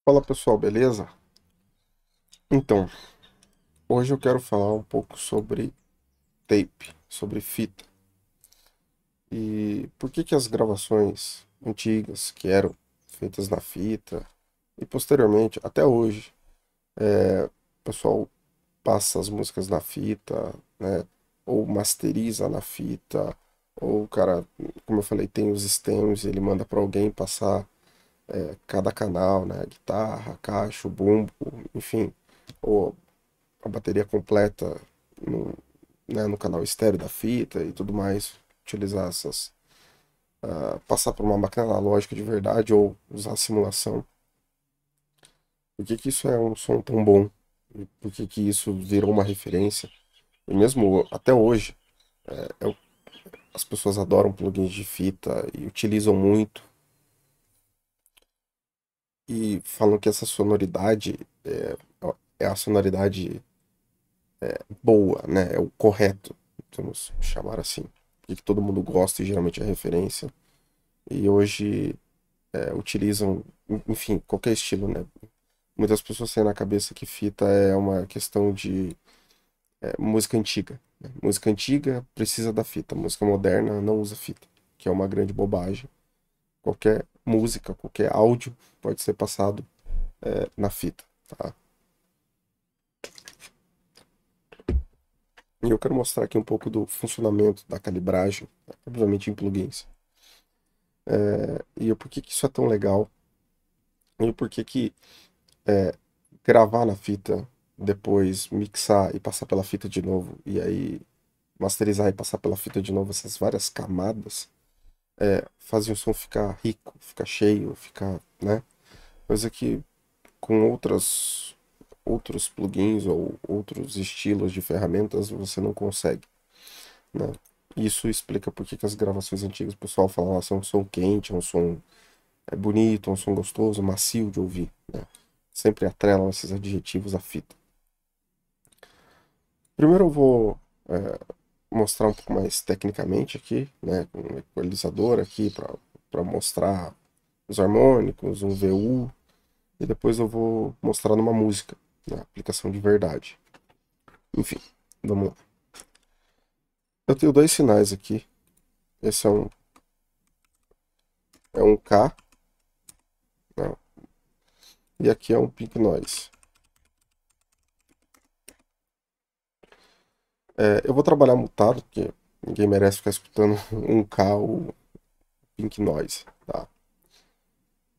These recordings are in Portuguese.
Fala pessoal, beleza? Então, hoje eu quero falar um pouco sobre tape, sobre fita. E por que que as gravações antigas, que eram feitas na fita, e posteriormente, até hoje, o pessoal passa as músicas na fita, né? Ou masteriza na fita, ou o cara, como eu falei, tem os stems, ele manda para alguém passar cada canal, né? Guitarra, caixa, bumbo, enfim. Ou a bateria completa no, né, no canal estéreo da fita e tudo mais, utilizar essas, passar por uma máquina analógica de verdade ou usar simulação. Por que que isso é um som tão bom? E por que que isso virou uma referência? E mesmo até hoje, as pessoas adoram plugins de fita e utilizam muito e falam que essa sonoridade é a sonoridade boa, né? É o correto, vamos chamar assim. E que todo mundo gosta e geralmente é referência. E hoje utilizam, enfim, qualquer estilo, né? Muitas pessoas têm na cabeça que fita é uma questão de música antiga, né? Música antiga precisa da fita, música moderna não usa fita, que é uma grande bobagem. Qualquer música, qualquer áudio pode ser passado na fita, tá? E eu quero mostrar aqui um pouco do funcionamento da calibragem, obviamente em plugins. E o porquê que isso é tão legal, e o porquê que gravar na fita, depois mixar e passar pela fita de novo, e aí masterizar e passar pela fita de novo, essas várias camadas, fazem o som ficar rico, ficar cheio, ficar, né? Coisa que com outros plugins ou outros estilos de ferramentas você não consegue, né? Isso explica por que que as gravações antigas o pessoal fala, nossa, é um som quente, é um som bonito, é um som gostoso, macio de ouvir, né? Sempre atrelam esses adjetivos à fita. Primeiro eu vou mostrar um pouco mais tecnicamente aqui, né, com um equalizador aqui para mostrar os harmônicos, um VU, e depois eu vou mostrar numa música, na aplicação de verdade. Enfim, vamos lá. Eu tenho dois sinais aqui. Esse é um K, né, e aqui é um Pink Noise. Eu vou trabalhar mutado, porque ninguém merece ficar escutando um K ou Pink Noise, tá?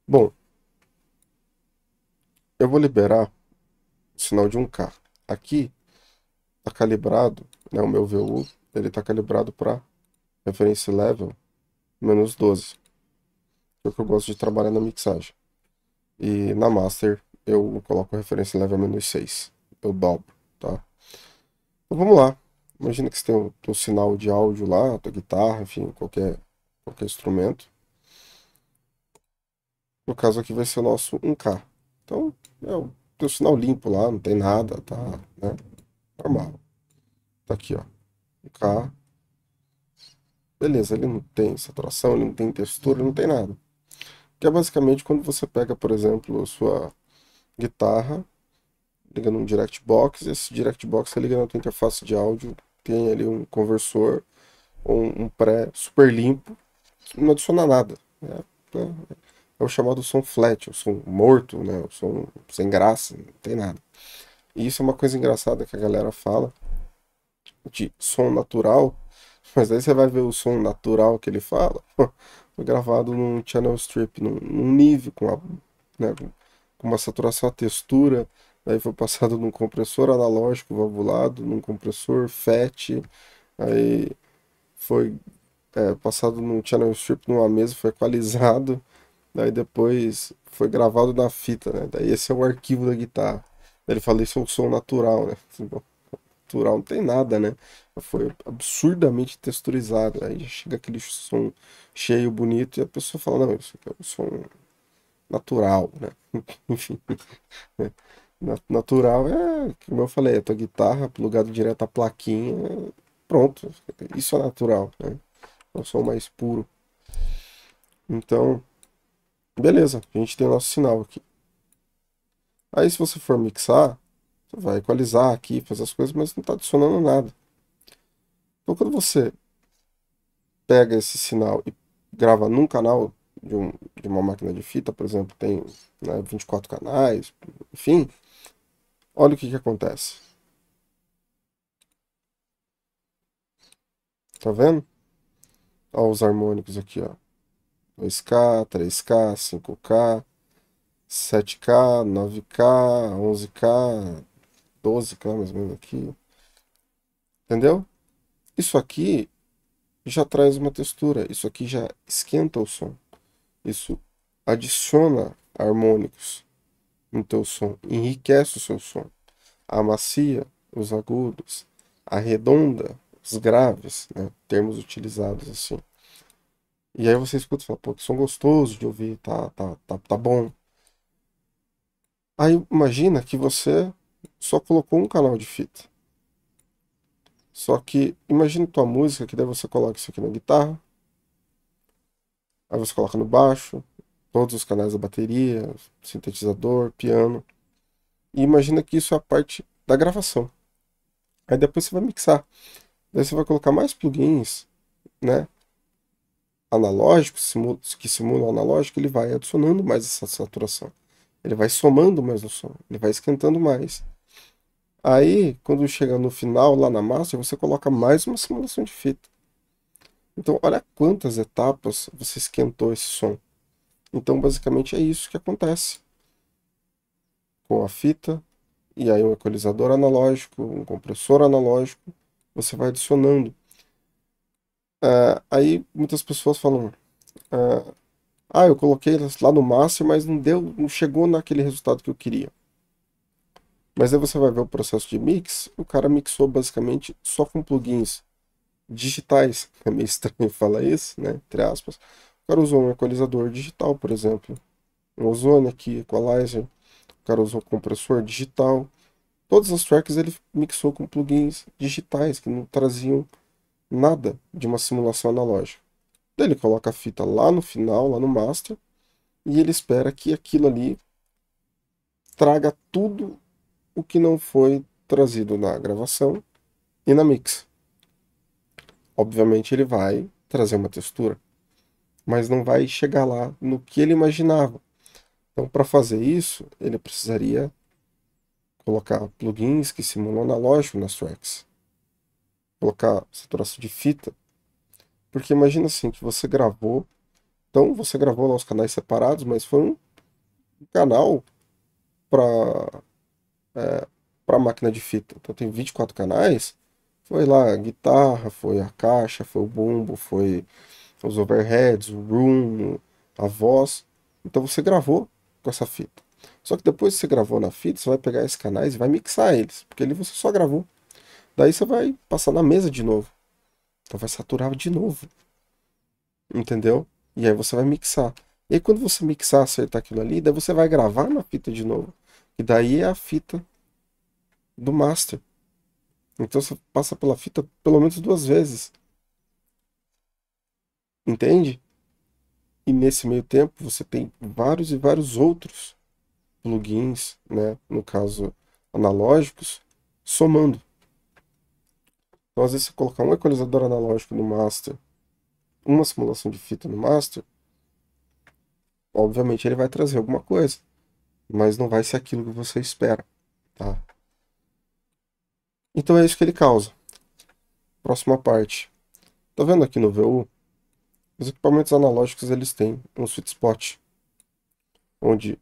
Bom, eu vou liberar o sinal de um K. Aqui está calibrado, né, o meu VU, ele está calibrado para referência level -12, que é o que eu gosto de trabalhar na mixagem. E na master eu coloco a referência level -6, eu dobro, tá? Então vamos lá. Imagina que você tem um sinal de áudio lá, tua guitarra, enfim, qualquer instrumento. No caso aqui vai ser o nosso 1K. Então, tem o sinal limpo lá, não tem nada, tá, né? Normal. Tá aqui, ó. 1K. Beleza, ele não tem saturação, ele não tem textura, não tem nada. Que é basicamente quando você pega, por exemplo, a sua guitarra, liga num direct box, e esse direct box você liga na tua interface de áudio, tem ali um conversor, um pré super limpo, que não adiciona nada, né? É o chamado som flat, o som morto, né? O som sem graça, não tem nada. E isso é uma coisa engraçada que a galera fala de som natural, mas aí você vai ver o som natural que ele fala, foi gravado num channel strip, num nível, né, com uma saturação, a textura, aí foi passado num compressor analógico valvulado, num compressor FET, aí foi passado num channel strip numa mesa, foi equalizado, daí depois foi gravado na fita, né? Daí esse é o arquivo da guitarra. Daí ele fala, isso é um som natural, né? Natural não tem nada, né? Foi absurdamente texturizado. Aí já chega aquele som cheio, bonito, e a pessoa fala, não, isso aqui é um som natural, né? Enfim, né? Natural é, como eu falei, a tua guitarra plugado direto à plaquinha, pronto. Isso é natural, né? É o som mais puro. Então, beleza, a gente tem o nosso sinal aqui. Aí se você for mixar, você vai equalizar aqui, fazer as coisas, mas não está adicionando nada. Então quando você pega esse sinal e grava num canal de uma máquina de fita, por exemplo, tem, né, 24 canais, enfim, olha o que que acontece. Tá vendo? Olha os harmônicos aqui, ó. 2K, 3K, 5K, 7K, 9K, 11K, 12K mais ou menos aqui. Entendeu? Isso aqui já traz uma textura. Isso aqui já esquenta o som. Isso adiciona harmônicos no teu som. Enriquece o seu som. Amacia os agudos. Arredonda os graves, né? Termos utilizados assim. E aí você escuta e fala, pô, que som gostoso de ouvir, tá bom. Aí imagina que você só colocou um canal de fita. Só que imagina tua música, que daí você coloca isso aqui na guitarra, aí você coloca no baixo, todos os canais da bateria, sintetizador, piano. E imagina que isso é a parte da gravação. Aí depois você vai mixar. Daí você vai colocar mais plugins, né? Analógicos, que simulam analógico, ele vai adicionando mais essa saturação. Ele vai somando mais no som, ele vai esquentando mais. Aí, quando chega no final, lá na master, você coloca mais uma simulação de fita. Então, olha quantas etapas você esquentou esse som. Então, basicamente, é isso que acontece com a fita, e aí um equalizador analógico, um compressor analógico, você vai adicionando. Aí, muitas pessoas falam, eu coloquei lá no master, mas não deu, não chegou naquele resultado que eu queria. Mas aí você vai ver o processo de mix, o cara mixou basicamente só com plugins digitais. É meio estranho falar isso, né? Entre aspas. O cara usou um equalizador digital, por exemplo. Um Ozone aqui, Equalizer. O cara usou compressor digital. Todas as tracks ele mixou com plugins digitais que não traziam nada de uma simulação analógica. Daí ele coloca a fita lá no final, lá no master, e ele espera que aquilo ali traga tudo o que não foi trazido na gravação e na mix. Obviamente ele vai trazer uma textura, mas não vai chegar lá no que ele imaginava. Então, para fazer isso, ele precisaria colocar plugins que simulam analógico nas tracks, colocar saturação de fita, porque imagina assim que você gravou, então você gravou lá os canais separados, mas foi um canal para para máquina de fita. Então tem 24 canais, foi lá a guitarra, foi a caixa, foi o bumbo, foi os overheads, o room, a voz. Então você gravou com essa fita. Só que depois que você gravou na fita, você vai pegar esses canais e vai mixar eles, porque ali você só gravou. Daí você vai passar na mesa de novo. Então vai saturar de novo. Entendeu? E aí você vai mixar. E aí quando você mixar, acertar aquilo ali, daí você vai gravar na fita de novo. E daí é a fita do master. Então você passa pela fita pelo menos duas vezes. Entende? E nesse meio tempo você tem vários e vários outros plugins, né? No caso, analógicos, somando. Então, às vezes, você colocar um equalizador analógico no master, uma simulação de fita no master, obviamente ele vai trazer alguma coisa, mas não vai ser aquilo que você espera, tá? Então é isso que ele causa. Próxima parte. Tá vendo aqui no VU? Os equipamentos analógicos eles têm um sweet spot, onde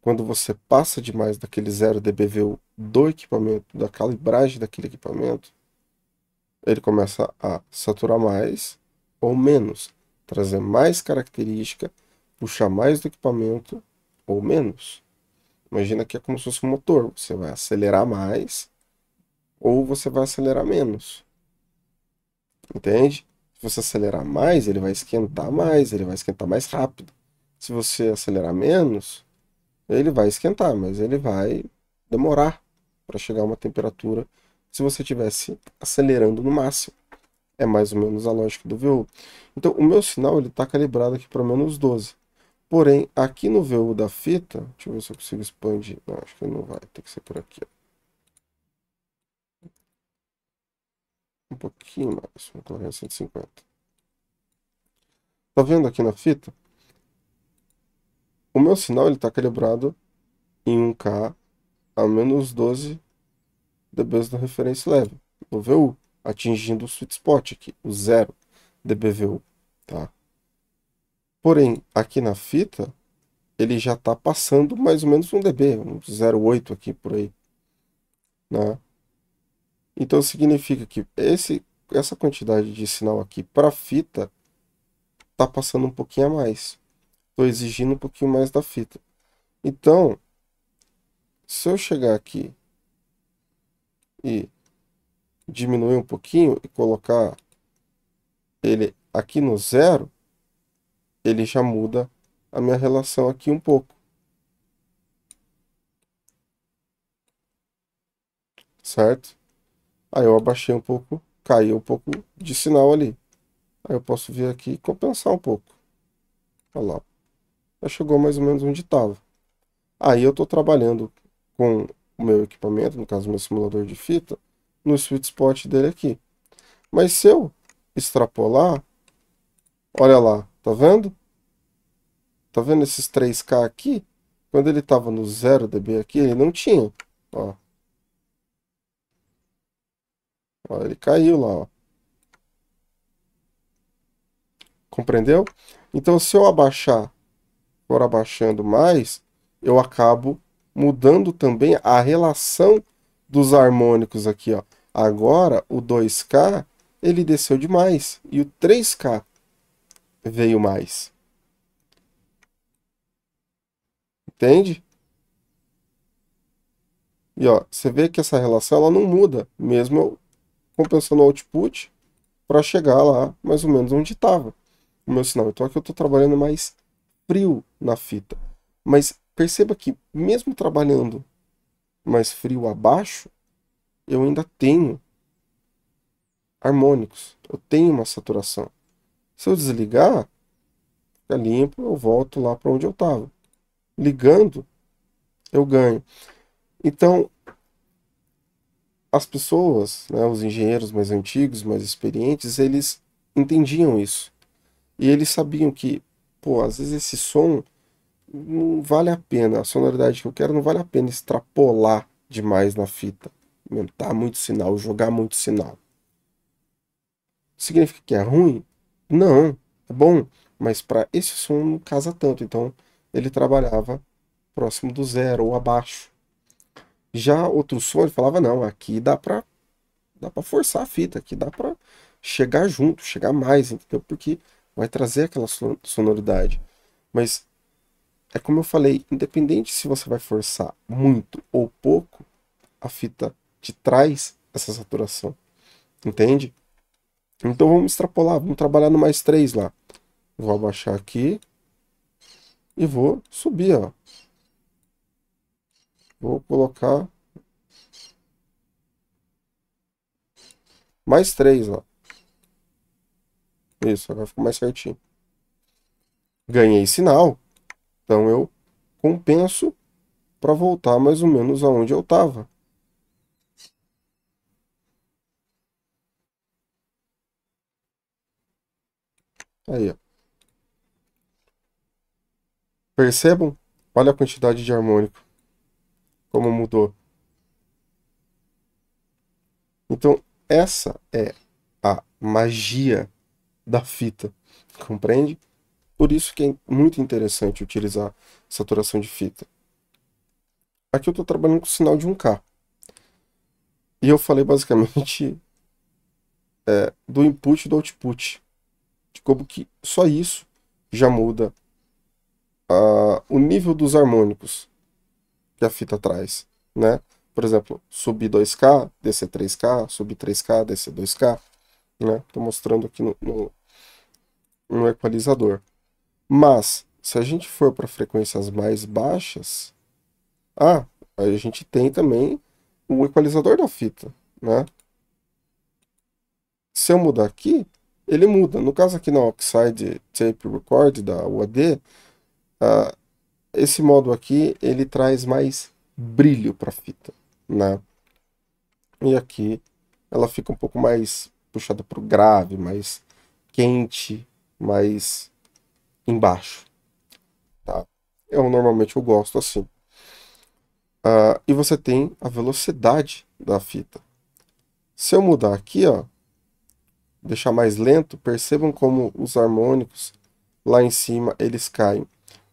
quando você passa demais daquele 0 dBVU do equipamento, da calibragem daquele equipamento, ele começa a saturar mais ou menos, trazer mais característica, puxar mais do equipamento ou menos. Imagina que é como se fosse um motor, você vai acelerar mais ou você vai acelerar menos, entende? Se você acelerar mais, ele vai esquentar mais rápido. Se você acelerar menos, ele vai esquentar, mas ele vai demorar para chegar a uma temperatura se você estivesse acelerando no máximo. É mais ou menos a lógica do VU. Então, o meu sinal ele está calibrado aqui para menos 12. Porém, aqui no VU da fita, deixa eu ver se eu consigo expandir. Não, acho que não vai, tem que ser por aqui, ó. Um pouquinho mais, vou colocar 150. Tá vendo aqui na fita? O meu sinal ele tá calibrado em 1K a menos 12 dBs da referência leve, no VU, atingindo o sweet spot aqui, o 0 dBVU, tá? Porém, aqui na fita, ele já está passando mais ou menos 1 dB, um 0,8 aqui por aí, né? Então significa que essa quantidade de sinal aqui para fita está passando um pouquinho a mais. Estou exigindo um pouquinho mais da fita. Então, se eu chegar aqui e diminuir um pouquinho e colocar ele aqui no 0, ele já muda a minha relação aqui um pouco, certo? Aí eu abaixei um pouco, caiu um pouco de sinal ali. Aí eu posso vir aqui e compensar um pouco. Olha lá. Já chegou mais ou menos onde estava. Aí eu estou trabalhando com o meu equipamento, no caso meu simulador de fita, no sweet spot dele aqui. Mas se eu extrapolar, olha lá, tá vendo? Tá vendo esses 3K aqui? Quando ele estava no 0 dB aqui, ele não tinha. Ó, ó, ele caiu lá, ó. Compreendeu? Então se eu abaixar, for abaixando mais, eu acabo mudando também a relação dos harmônicos aqui, ó. Agora o 2K ele desceu demais e o 3K veio mais. Entende? E ó, você vê que essa relação ela não muda, mesmo eu compensando o output para chegar lá mais ou menos onde estava o meu sinal. Então aqui eu estou trabalhando mais frio na fita. Mas perceba que mesmo trabalhando mais frio abaixo, eu ainda tenho harmônicos. Eu tenho uma saturação. Se eu desligar, fica limpo, eu volto lá para onde eu estava. Ligando, eu ganho. Então, as pessoas, né, os engenheiros mais antigos, mais experientes, eles entendiam isso. E eles sabiam que, pô, às vezes esse som não vale a pena, a sonoridade que eu quero não vale a pena extrapolar demais na fita. Aumentar muito sinal, jogar muito sinal. Significa que é ruim? Não, é bom, mas para esse som não casa tanto. Então ele trabalhava próximo do 0 ou abaixo. Já outro som ele falava não, aqui dá para forçar a fita, aqui dá para chegar junto, chegar mais, entendeu? Porque vai trazer aquela sonoridade. Mas é como eu falei, independente se você vai forçar muito ou pouco, a fita te traz essa saturação, entende? Então vamos extrapolar, vamos trabalhar no mais 3 lá. Vou abaixar aqui e vou subir, ó. Vou colocar mais 3, ó. Isso, agora ficou mais certinho. Ganhei sinal, então eu compenso para voltar mais ou menos aonde eu estava. Aí, ó. Percebam? Olha a quantidade de harmônico, como mudou. Então, essa é a magia da fita, compreende? Por isso que é muito interessante utilizar saturação de fita. Aqui eu estou trabalhando com sinal de 1K. E eu falei basicamente do input e do output. De como que só isso já muda o nível dos harmônicos que a fita traz, né? Por exemplo, subir 2K, descer 3K, subir 3K, descer 2K, né? Estou mostrando aqui no equalizador. Mas, se a gente for para frequências mais baixas, aí a gente tem também o equalizador da fita, né? Se eu mudar aqui, ele muda. No caso aqui na Oxide Tape Record da UAD, Esse modo aqui, ele traz mais brilho para a fita, né? E aqui ela fica um pouco mais puxada para o grave, mais quente, mais embaixo, tá? Eu gosto assim. E você tem a velocidade da fita. Se eu mudar aqui, ó, deixar mais lento, percebam como os harmônicos lá em cima eles caem.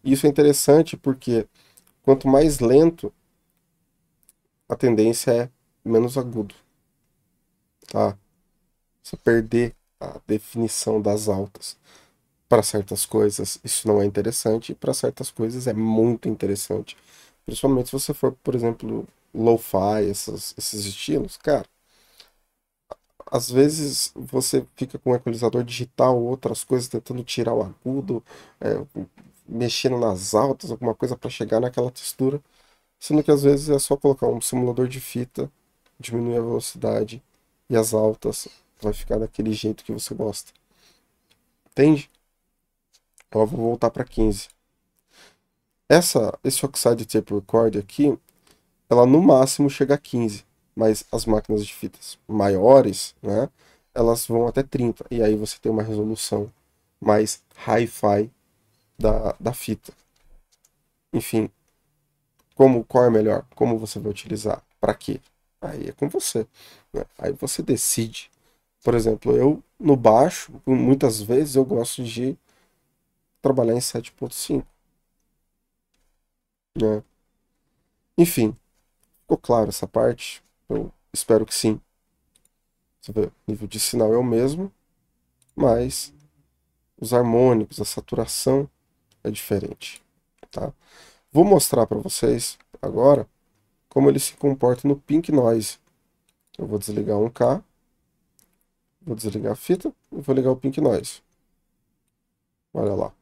Isso é interessante porque quanto mais lento, a tendência é menos agudo, tá? Você perder a definição das altas. Para certas coisas isso não é interessante, e para certas coisas é muito interessante. Principalmente se você for, por exemplo, lo-fi, esses estilos, cara. Às vezes você fica com um equalizador digital, outras coisas, tentando tirar o agudo, é, mexendo nas altas, alguma coisa para chegar naquela textura. Sendo que às vezes é só colocar um simulador de fita, diminuir a velocidade e as altas vai ficar daquele jeito que você gosta. Entende? Então eu vou voltar para 15. Esse Oxide Tape Recorder aqui, ela no máximo chega a 15, mas as máquinas de fitas maiores, né, elas vão até 30, e aí você tem uma resolução mais hi-fi da fita. Enfim, qual é melhor? Como você vai utilizar? Para quê? Aí é com você, né? Aí você decide. Por exemplo, eu no baixo, muitas vezes eu gosto de trabalhar em 7.5, né? Enfim, ficou claro essa parte? Eu espero que sim. Você vê, o nível de sinal é o mesmo, mas os harmônicos, a saturação é diferente, tá? Vou mostrar para vocês agora como ele se comporta no Pink Noise. Eu vou desligar um K, vou desligar a fita e vou ligar o Pink Noise. Olha lá.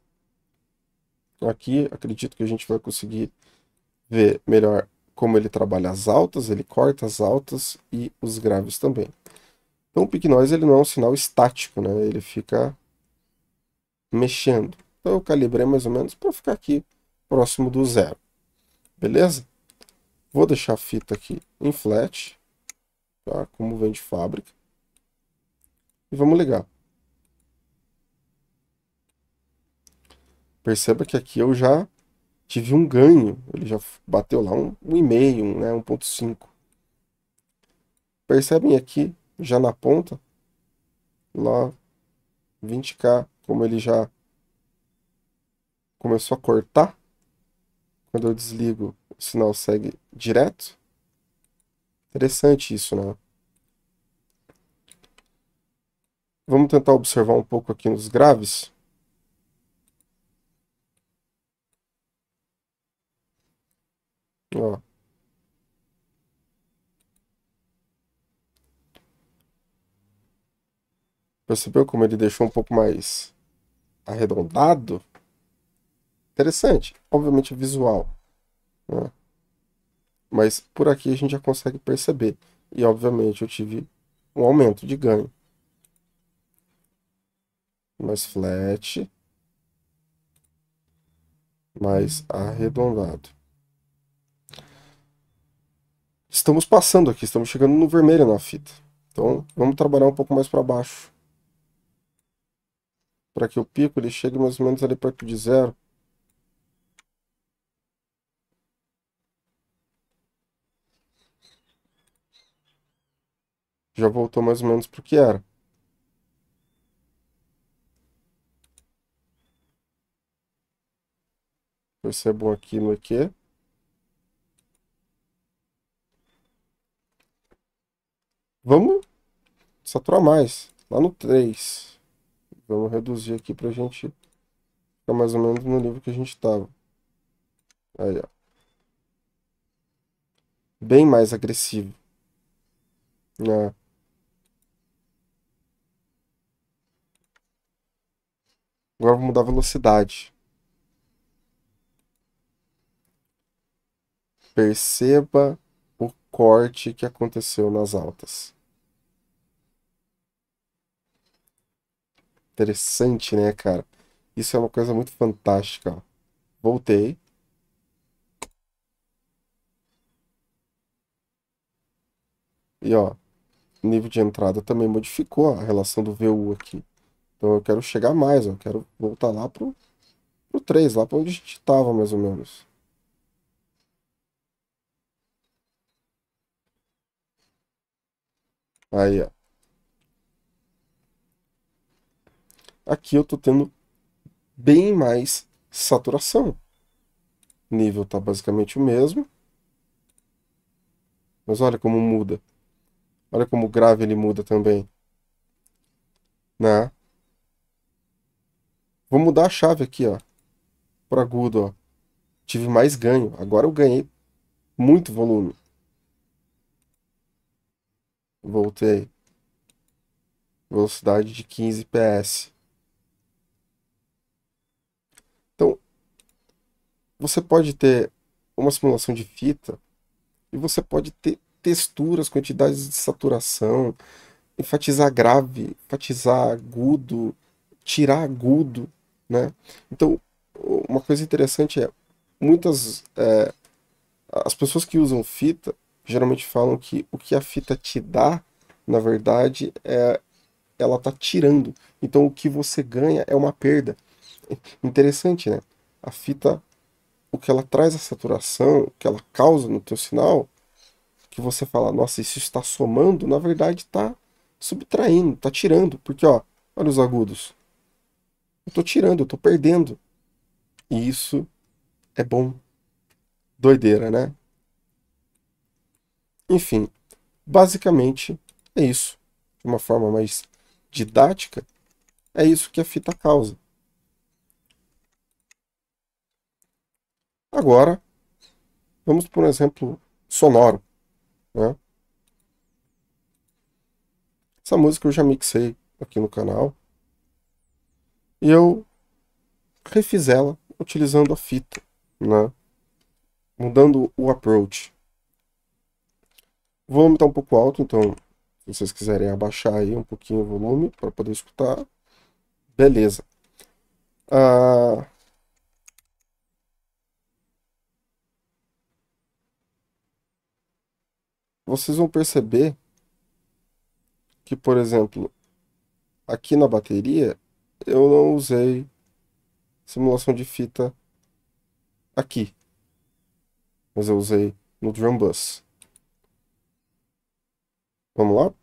Aqui acredito que a gente vai conseguir ver melhor como ele trabalha as altas, ele corta as altas e os graves também. Então o Pink Noise ele não é um sinal estático, né? Ele fica mexendo. Então eu calibrei mais ou menos para ficar aqui próximo do zero. Beleza? Vou deixar a fita aqui em flat, tá? Como vem de fábrica. E vamos ligar. Perceba que aqui eu já tive um ganho. Ele já bateu lá um 1,5, né? 1,5. Percebem aqui, já na ponta, lá 20K, como ele já começou a cortar. Quando eu desligo, o sinal segue direto. Interessante isso, né? Vamos tentar observar um pouco aqui nos graves. Ó, percebeu como ele deixou um pouco mais arredondado? Interessante. Obviamente visual, né? Mas por aqui a gente já consegue perceber. E obviamente eu tive um aumento de ganho. Mais flat, mais arredondado. Estamos passando aqui, estamos chegando no vermelho na fita. Então vamos trabalhar um pouco mais para baixo. Para que o pico ele chegue mais ou menos ali perto de zero. Já voltou mais ou menos para o que era. Percebam aqui no EQ. Vamos saturar mais. Lá no 3. Vamos reduzir aqui para a gente ficar mais ou menos no nível que a gente estava. Aí, ó. Bem mais agressivo, né? Agora vou mudar a velocidade. Perceba o corte que aconteceu nas altas. Interessante, né, cara? Isso é uma coisa muito fantástica, ó. Voltei. E ó, o nível de entrada também modificou a relação do VU aqui. Então eu quero chegar mais, ó. Eu quero voltar lá pro 3, lá para onde a gente estava mais ou menos. Aí, ó. Aqui eu tô tendo bem mais saturação. O nível tá basicamente o mesmo. Mas olha como muda. Olha como o grave ele muda também, né? Vou mudar a chave aqui, ó, para agudo, ó. Tive mais ganho. Agora eu ganhei muito volume. Voltei. Velocidade de 15 PS. Então, você pode ter uma simulação de fita e você pode ter texturas, quantidades de saturação, enfatizar grave, enfatizar agudo, tirar agudo, né? Então, uma coisa interessante é, muitas as pessoas que usam fita geralmente falam que o que a fita te dá, na verdade, ela tá tirando. Então, o que você ganha é uma perda. Interessante, né? A fita, o que ela traz a saturação, o que ela causa no teu sinal, que você fala, nossa, isso está somando, na verdade está subtraindo, está tirando, porque ó, olha os agudos. Eu estou tirando, eu estou perdendo. E isso é bom. Doideira, né? Enfim, basicamente é isso. De uma forma mais didática, é isso que a fita causa. Agora, vamos por um exemplo sonoro, né? Essa música eu já mixei aqui no canal e eu refiz ela utilizando a fita, né? Mudando o approach. O volume está um pouco alto, então se vocês quiserem abaixar aí um pouquinho o volume para poder escutar, beleza. Ah, vocês vão perceber que, por exemplo, aqui na bateria eu não usei simulação de fita aqui, mas eu usei no drum bus. Vamos lá?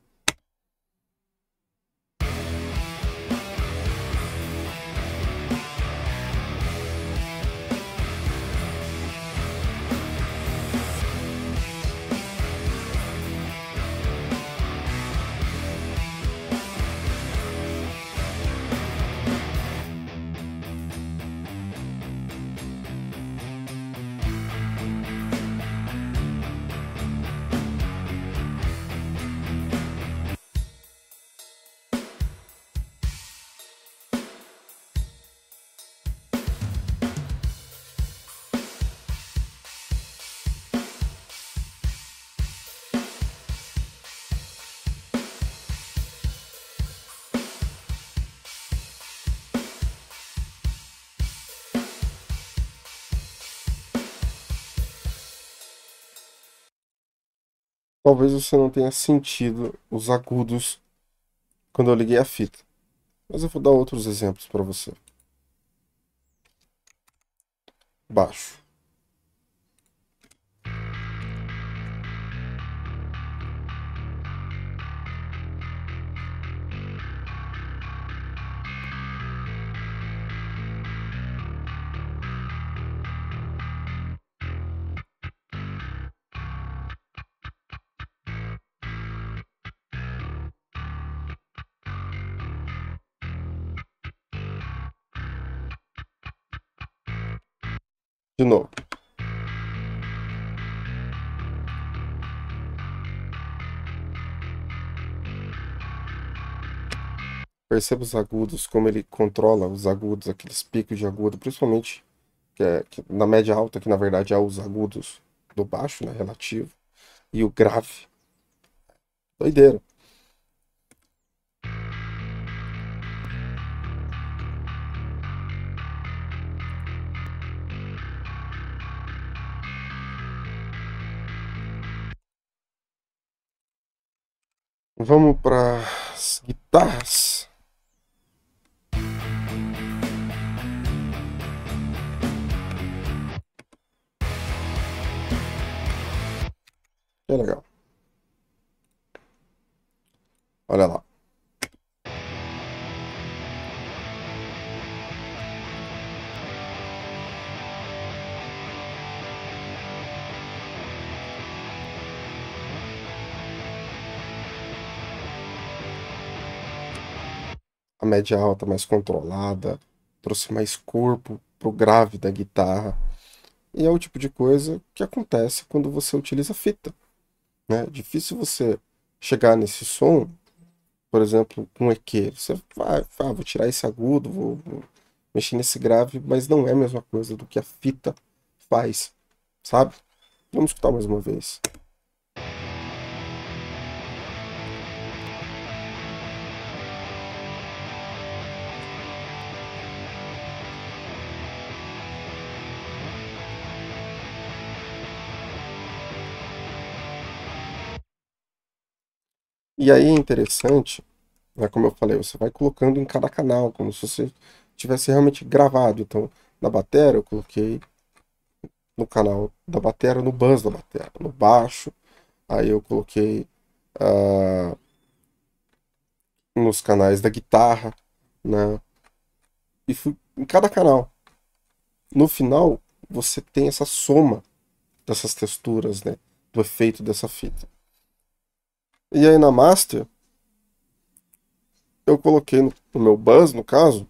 Talvez você não tenha sentido os agudos quando eu liguei a fita, mas eu vou dar outros exemplos para você. Baixo. De novo. Perceba os agudos, como ele controla os agudos, aqueles picos de agudo, principalmente que na média alta, que na verdade é os agudos do baixo, né, relativo, e o grave. Doideira. Vamos para as guitarras. Que legal. Olha lá. A média alta mais controlada, trouxe mais corpo pro grave da guitarra. E é o tipo de coisa que acontece quando você utiliza fita, né? É difícil você chegar nesse som, por exemplo, com um EQ. Você vai, vou tirar esse agudo, vou mexer nesse grave, mas não é a mesma coisa do que a fita faz, sabe? Vamos escutar mais uma vez. E aí é interessante, né, como eu falei, você vai colocando em cada canal, como se você tivesse realmente gravado. Então, na bateria eu coloquei no canal da bateria, no buzz da bateria, no baixo, aí eu coloquei ah, nos canais da guitarra, né? E fui em cada canal. No final, você tem essa soma dessas texturas, né? Do efeito dessa fita. E aí na master, eu coloquei no meu buzz, no caso,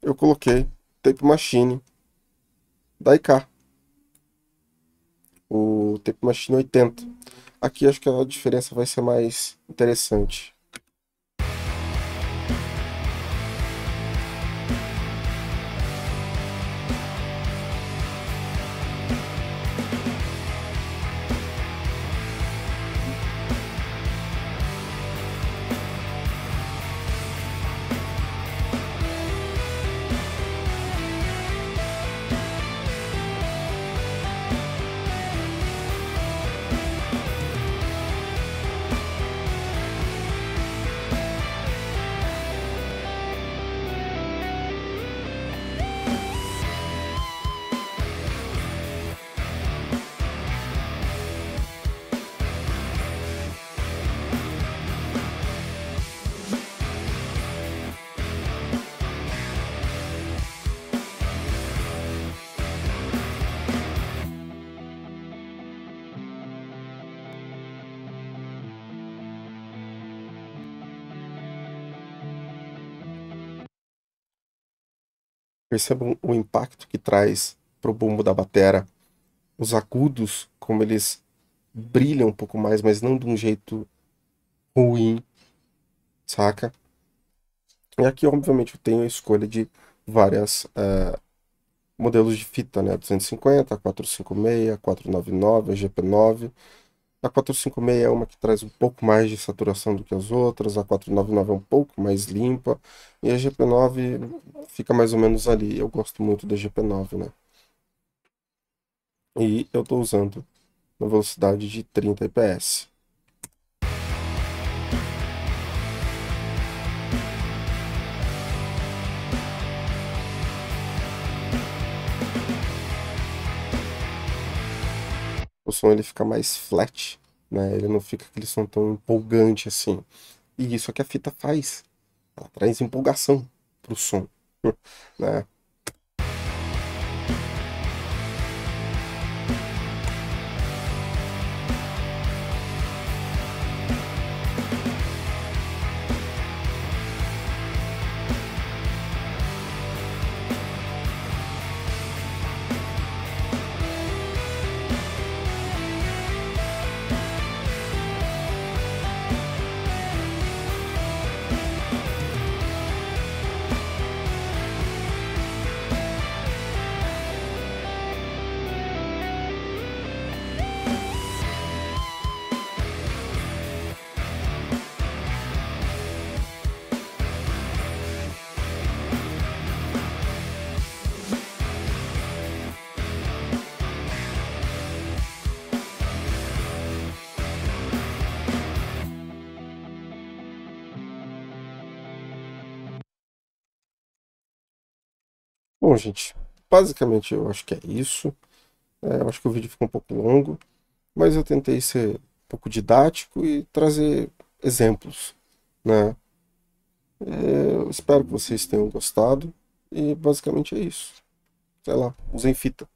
eu coloquei Tape Machine da IK, o Tape Machine 80. Aqui acho que a diferença vai ser mais interessante. Percebam o impacto que traz pro bumbo da batera. Os agudos, como eles brilham um pouco mais, mas não de um jeito ruim, saca? E aqui, obviamente, eu tenho a escolha de várias modelos de fita, né? 250, 456, 499, a GP9. A 456 é uma que traz um pouco mais de saturação do que as outras, a 499 é um pouco mais limpa, e a GP9 fica mais ou menos ali. Eu gosto muito da GP9, né? E eu estou usando na velocidade de 30 fps. O som ele fica mais flat, né? Ele não fica aquele som tão empolgante assim. E isso é que a fita faz. Ela traz empolgação pro som, né? Bom, gente, basicamente eu acho que é isso. Eu acho que o vídeo ficou um pouco longo, mas eu tentei ser um pouco didático e trazer exemplos, né? Eu espero que vocês tenham gostado e basicamente é isso. Sei lá, usem fita.